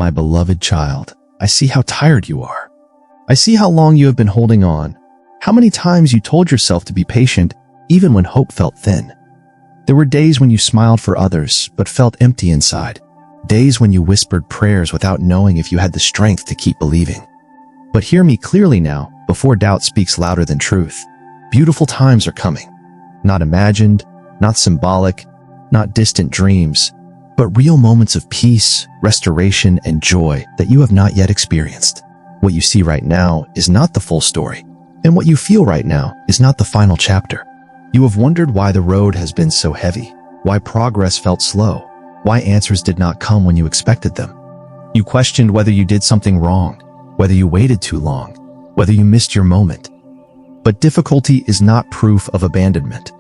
My beloved child, I see how tired you are. I see how long you have been holding on. How many times you told yourself to be patient, even when hope felt thin. There were days when you smiled for others, but felt empty inside. Days when you whispered prayers without knowing if you had the strength to keep believing. But hear me clearly now, before doubt speaks louder than truth. Beautiful times are coming. Not imagined, not symbolic, not distant dreams, but real moments of peace, restoration, and joy that you have not yet experienced. What you see right now is not the full story, and what you feel right now is not the final chapter. You have wondered why the road has been so heavy, why progress felt slow, why answers did not come when you expected them. You questioned whether you did something wrong, whether you waited too long, whether you missed your moment. But difficulty is not proof of abandonment.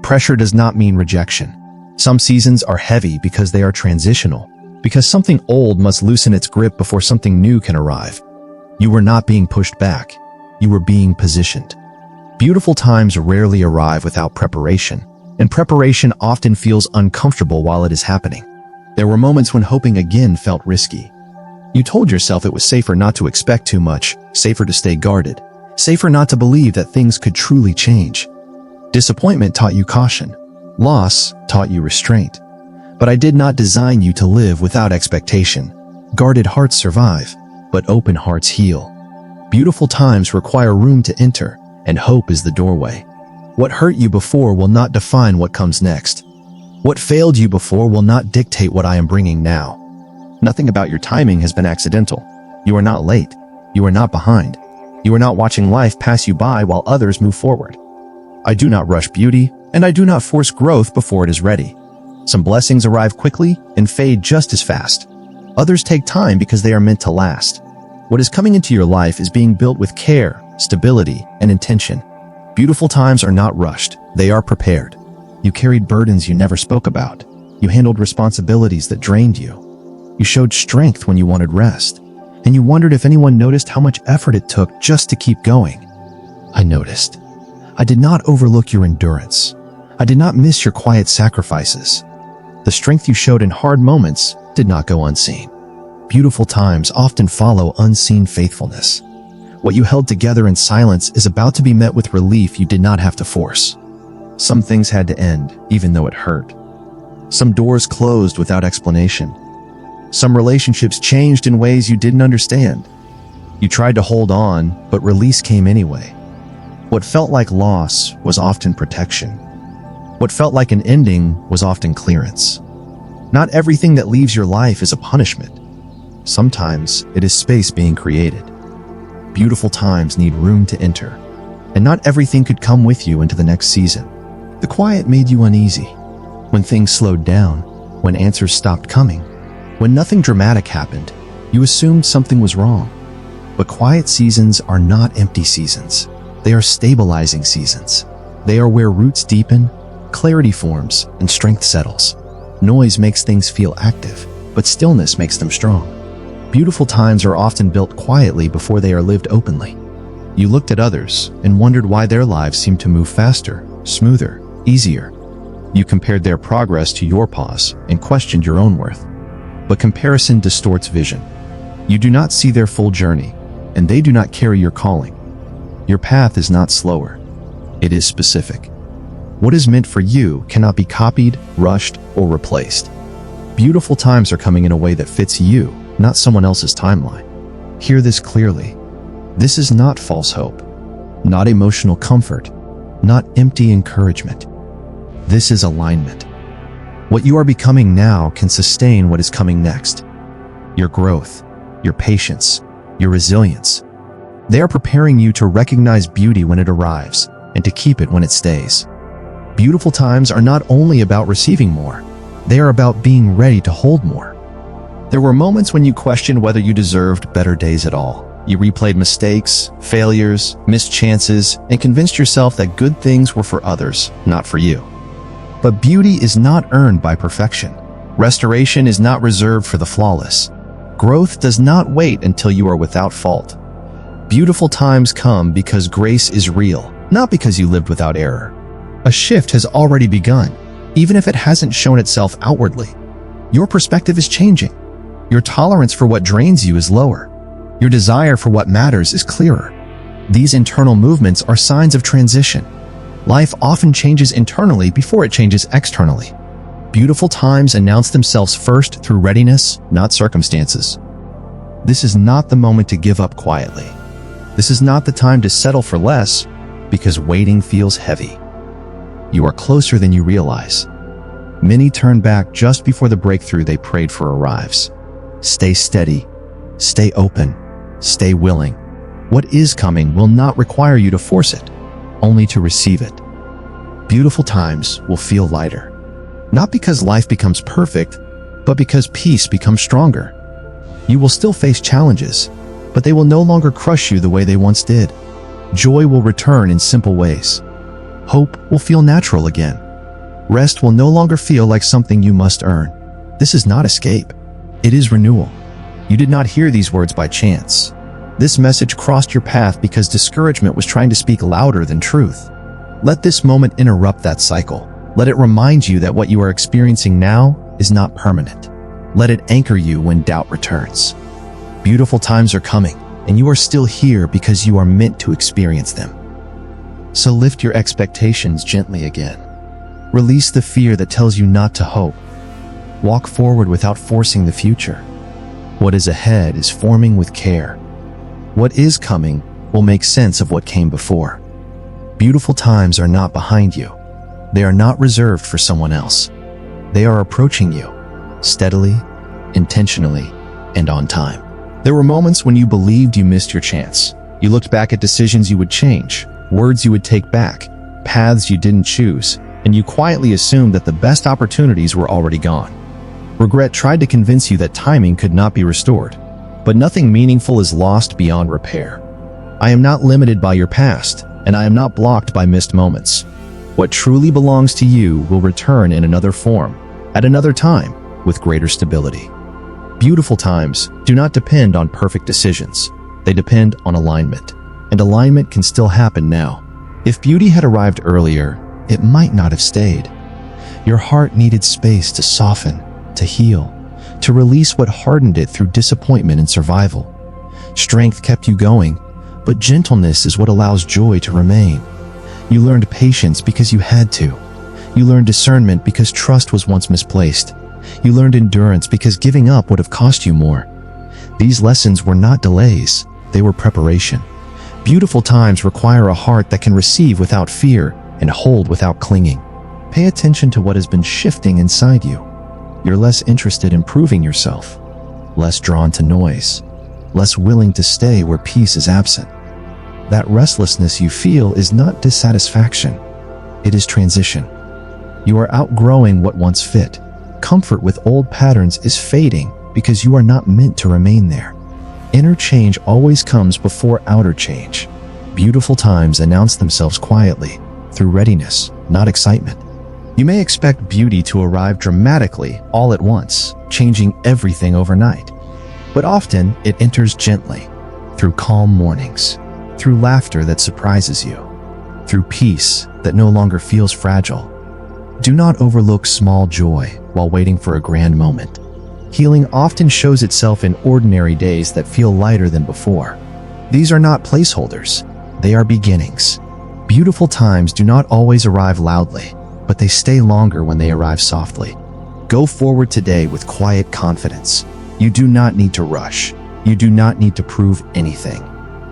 Pressure does not mean rejection. Some seasons are heavy because they are transitional, because something old must loosen its grip before something new can arrive. You were not being pushed back. You were being positioned. Beautiful times rarely arrive without preparation, and preparation often feels uncomfortable while it is happening. There were moments when hoping again felt risky. You told yourself it was safer not to expect too much, safer to stay guarded, safer not to believe that things could truly change. Disappointment taught you caution. Loss taught you restraint. But I did not design you to live without expectation. Guarded hearts survive, but open hearts heal. Beautiful times require room to enter, and hope is the doorway. What hurt you before will not define what comes next. What failed you before will not dictate what I am bringing now. Nothing about your timing has been accidental. You are not late. You are not behind. You are not watching life pass you by while others move forward. I do not rush beauty, and I do not force growth before it is ready. Some blessings arrive quickly and fade just as fast. Others take time because they are meant to last. What is coming into your life is being built with care, stability, and intention. Beautiful times are not rushed. They are prepared. You carried burdens you never spoke about. You handled responsibilities that drained you. You showed strength when you wanted rest. And you wondered if anyone noticed how much effort it took just to keep going. I noticed. I did not overlook your endurance. I did not miss your quiet sacrifices. The strength you showed in hard moments did not go unseen. Beautiful times often follow unseen faithfulness. What you held together in silence is about to be met with relief you did not have to force. Some things had to end, even though it hurt. Some doors closed without explanation. Some relationships changed in ways you didn't understand. You tried to hold on, but release came anyway. What felt like loss was often protection. What felt like an ending was often clearance. Not everything that leaves your life is a punishment. Sometimes it is space being created. Beautiful times need room to enter, and not everything could come with you into the next season. The quiet made you uneasy. When things slowed down, when answers stopped coming, when nothing dramatic happened, you assumed something was wrong. But quiet seasons are not empty seasons. They are stabilizing seasons. They are where roots deepen, clarity forms, and strength settles. Noise makes things feel active, but stillness makes them strong. Beautiful times are often built quietly before they are lived openly. You looked at others and wondered why their lives seemed to move faster, smoother, easier. You compared their progress to your pause and questioned your own worth. But comparison distorts vision. You do not see their full journey, and they do not carry your calling. Your path is not slower. It is specific. What is meant for you cannot be copied, rushed, or replaced. Beautiful times are coming in a way that fits you, not someone else's timeline. Hear this clearly. This is not false hope, not emotional comfort, not empty encouragement. This is alignment. What you are becoming now can sustain what is coming next. Your growth, your patience, your resilience. They are preparing you to recognize beauty when it arrives and to keep it when it stays. Beautiful times are not only about receiving more, they are about being ready to hold more. There were moments when you questioned whether you deserved better days at all. You replayed mistakes, failures, missed chances, and convinced yourself that good things were for others, not for you. But beauty is not earned by perfection. Restoration is not reserved for the flawless. Growth does not wait until you are without fault. Beautiful times come because grace is real, not because you lived without error. A shift has already begun, even if it hasn't shown itself outwardly. Your perspective is changing. Your tolerance for what drains you is lower. Your desire for what matters is clearer. These internal movements are signs of transition. Life often changes internally before it changes externally. Beautiful times announce themselves first through readiness, not circumstances. This is not the moment to give up quietly. This is not the time to settle for less because waiting feels heavy. You are closer than you realize. Many turn back just before the breakthrough they prayed for arrives. Stay steady, stay open, stay willing. What is coming will not require you to force it, only to receive it. Beautiful times will feel lighter. Not because life becomes perfect, but because peace becomes stronger. You will still face challenges, but they will no longer crush you the way they once did. Joy will return in simple ways. Hope will feel natural again. Rest will no longer feel like something you must earn. This is not escape. It is renewal. You did not hear these words by chance. This message crossed your path because discouragement was trying to speak louder than truth. Let this moment interrupt that cycle. Let it remind you that what you are experiencing now is not permanent. Let it anchor you when doubt returns. Beautiful times are coming, and you are still here because you are meant to experience them. So lift your expectations gently again. Release the fear that tells you not to hope. Walk forward without forcing the future. What is ahead is forming with care. What is coming will make sense of what came before. Beautiful times are not behind you. They are not reserved for someone else. They are approaching you, steadily, intentionally, and on time. There were moments when you believed you missed your chance. You looked back at decisions you would change, words you would take back, paths you didn't choose, and you quietly assumed that the best opportunities were already gone. Regret tried to convince you that timing could not be restored, but nothing meaningful is lost beyond repair. I am not limited by your past, and I am not blocked by missed moments. What truly belongs to you will return in another form, at another time, with greater stability. Beautiful times do not depend on perfect decisions. They depend on alignment, and alignment can still happen now. If beauty had arrived earlier, it might not have stayed. Your heart needed space to soften, to heal, to release what hardened it through disappointment and survival. Strength kept you going, but gentleness is what allows joy to remain. You learned patience because you had to. You learned discernment because trust was once misplaced. You learned endurance because giving up would have cost you more. These lessons were not delays, they were preparation. Beautiful times require a heart that can receive without fear and hold without clinging. Pay attention to what has been shifting inside you. You're less interested in proving yourself, less drawn to noise, less willing to stay where peace is absent. That restlessness you feel is not dissatisfaction, it is transition. You are outgrowing what once fit. Comfort with old patterns is fading because you are not meant to remain there. Inner change always comes before outer change. Beautiful times announce themselves quietly, through readiness, not excitement. You may expect beauty to arrive dramatically all at once, changing everything overnight. But often it enters gently, through calm mornings, through laughter that surprises you, through peace that no longer feels fragile. Do not overlook small joy while waiting for a grand moment. Healing often shows itself in ordinary days that feel lighter than before. These are not placeholders, they are beginnings. Beautiful times do not always arrive loudly, but they stay longer when they arrive softly. Go forward today with quiet confidence. You do not need to rush. You do not need to prove anything.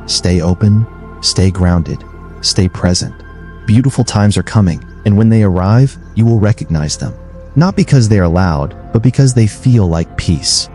Stay open, stay grounded, stay present. Beautiful times are coming, and when they arrive, you will recognize them. Not because they are loud, but because they feel like peace.